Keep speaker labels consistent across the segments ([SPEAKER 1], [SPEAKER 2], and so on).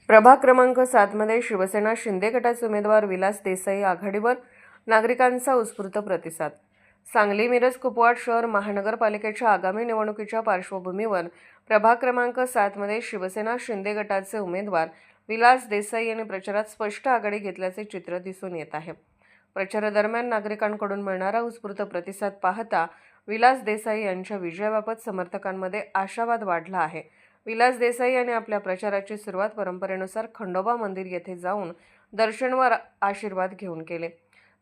[SPEAKER 1] प्रभाग क्रमांक 7 मध्ये शिवसेना शिंदे गटाचे उमेदवार विलास देसाई आघाडीवर, नागरिकांचा उत्स्फूर्त प्रतिसाद। सांगली मिरज कुपवाड शहर महानगरपालिकेच्या आगामी निवडणुकीच्या पार्श्वभूमीवर प्रभाग क्रमांक 7 मध्ये शिवसेना शिंदे गटाचे उमेदवार विलास देसाई यांनी प्रचारात स्पष्ट आघाडी घेतल्याचे चित्र दिसून येत आहे। प्रचारादरम्यान नागरिकांकडून मिळणारा उत्स्फूर्त प्रतिसाद पाहता विलास देसाई यांच्या विजयाबाबत समर्थकांमध्ये आशावाद वाढला आहे। विलास देसाई यांनी आपल्या प्रचाराची सुरुवात परंपरेनुसार खंडोबा मंदिर येथे जाऊन दर्शन व आशीर्वाद घेऊन केले।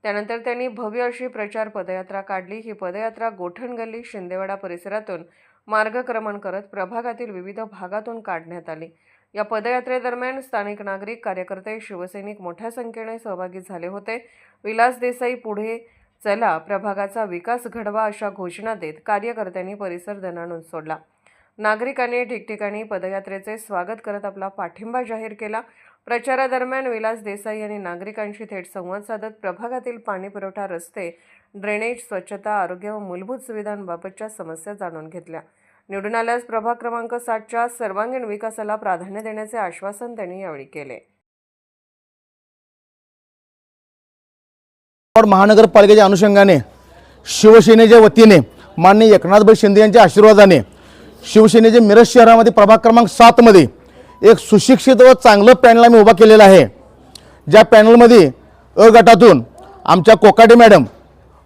[SPEAKER 1] त्यानंतर त्यांनी भव्य अशी प्रचार पदयात्रा काढली। ही पदयात्रा गोठण गल्ली शिंदेवाडा परिसरातून मार्गक्रमण करत प्रभागातील विविध भागातून काढण्यात आली। या पदयात्रेदरम्यान स्थानिक नागरिक, कार्यकर्ते, शिवसैनिक मोठ्या संख्येने सहभागी झाले होते। विलास देसाई पुढे चला, प्रभागाचा विकास घडवा अशा घोषणा देत कार्यकर्त्यांनी परिसर दणाणून सोडला। नागरिकांनी ठिकठिकाणी पदयात्रेचे स्वागत करत आपला पाठिंबा जाहीर केला। प्रचारादरम्यान विलास देसाई यांनी नागरिकांशी थेट संवाद साधत प्रभागातील पाणी पुरवठा, रस्ते, ड्रेनेज, स्वच्छता, आरोग्य व मूलभूत सुविधांबाबतच्या समस्या जाणून घेतल्या। निवडून आल्यास प्रभाग क्रमांक 7च्या सर्वांगीण विकासाला प्राधान्य देण्याचे आश्वासन त्यांनी यावेळी केले।
[SPEAKER 2] महानगरपालिकेच्या अनुषंगाने शिवसेनेच्या वतीने माननीय एकनाथभाई शिंदे यांच्या आशीर्वादाने शिवसेनेचे मिरज शहरामध्ये प्रभाग क्रमांक 7 मध्ये एक सुशिक्षित व चांगलं पॅनल आम्ही उभा केलेला आहे। ज्या पॅनलमध्ये अ गटातून आमच्या कोकाटे मॅडम,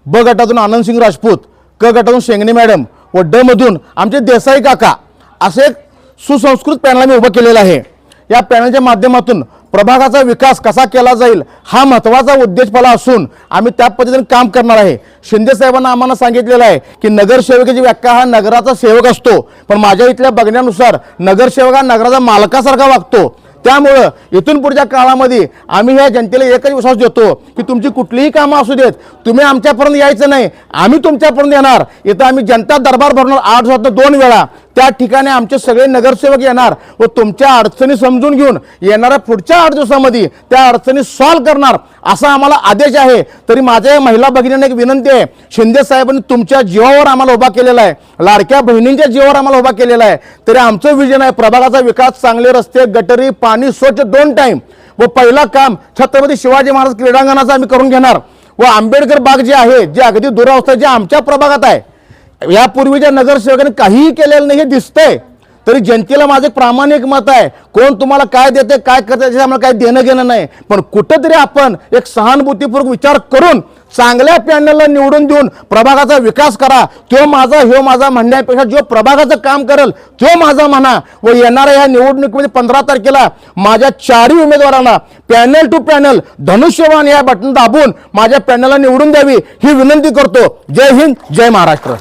[SPEAKER 2] ब गटातून आनंदसिंग राजपूत, क गटातून शेंगणे मॅडम व ड मधून आमचे देसाई काका असे एक सुसंस्कृत पॅनल आम्ही उभा केलेला आहे। या पॅनलच्या माध्यमातून प्रभागाचा विकास कसा केला जाईल हा महत्त्वाचा उद्देशपाला असून आम्ही त्या पद्धतीने काम करणार आहे। शिंदे साहेबांना आम्हाला सांगितलेलं आहे की नगरसेवकाची व्याख्या हा नगराचा सेवक असतो, पण माझ्या इथल्या बघण्यानुसार नगरसेवक हा नगराचा मालकासारखा वागतो। त्यामुळे इथून पुढच्या काळामध्ये आम्ही ह्या जनतेला एकच विश्वास देतो की तुमची कुठलीही कामं असू देत, तुम्ही आमच्यापर्यंत यायचं नाही, आम्ही तुमच्यापर्यंत येणार। इथं आम्ही जनता दरबार भरणार 8 दिवसात 2 वेळा। त्या ठिकाणी आमचे सगळे नगरसेवक येणार व तुमच्या अडचणी समजून घेऊन येणाऱ्या पुढच्या 8 दिवसामध्ये त्या अडचणी सॉल्व्ह करणार असा आम्हाला आदेश आहे। तरी माझ्या महिला भगिनींना एक विनंती आहे, शिंदे साहेबांनी तुमच्या जीवावर आम्हाला उभा केलेला आहे, लाडक्या बहिणींच्या जीवावर आम्हाला उभा केलेला आहे। तरी आमचं विजन आहे प्रभागाचा विकास, चांगले रस्ते, गटरी, पाणी स्वच्छ 2 टाइम व पहिला काम छत्रपती शिवाजी महाराज क्रीडांगणाचं आम्ही करून घेणार व आंबेडकर बाग जे आहे, जे अगदी दुरावस्था जे आमच्या प्रभागात आहे, यापूर्वीच्या नगरसेवकांनी काहीही केलेलं नाही हे दिसतंय। तरी जनतेला माझे प्रामाणिक मत आहे, कोण तुम्हाला काय देते काय करते त्याचं आम्हाला काय देणं घेणं नाही, पण कुठेतरी आपण एक सहानुभूतीपूर्वक विचार करून चांगल्या पॅनलला निवडून देऊन प्रभागाचा विकास करा। तो माझा ह्यो माझा म्हणण्यापेक्षा जो प्रभागाचं काम करेल तो माझा म्हणा व येणाऱ्या ह्या निवडणुकीमध्ये 15 तारखेला माझ्या 4ही उमेदवारांना पॅनल टू पॅनल धनुष्यबाण या बटन दाबून माझ्या पॅनलला निवडून द्यावी ही विनंती करतो। जय हिंद, जय महाराष्ट्र।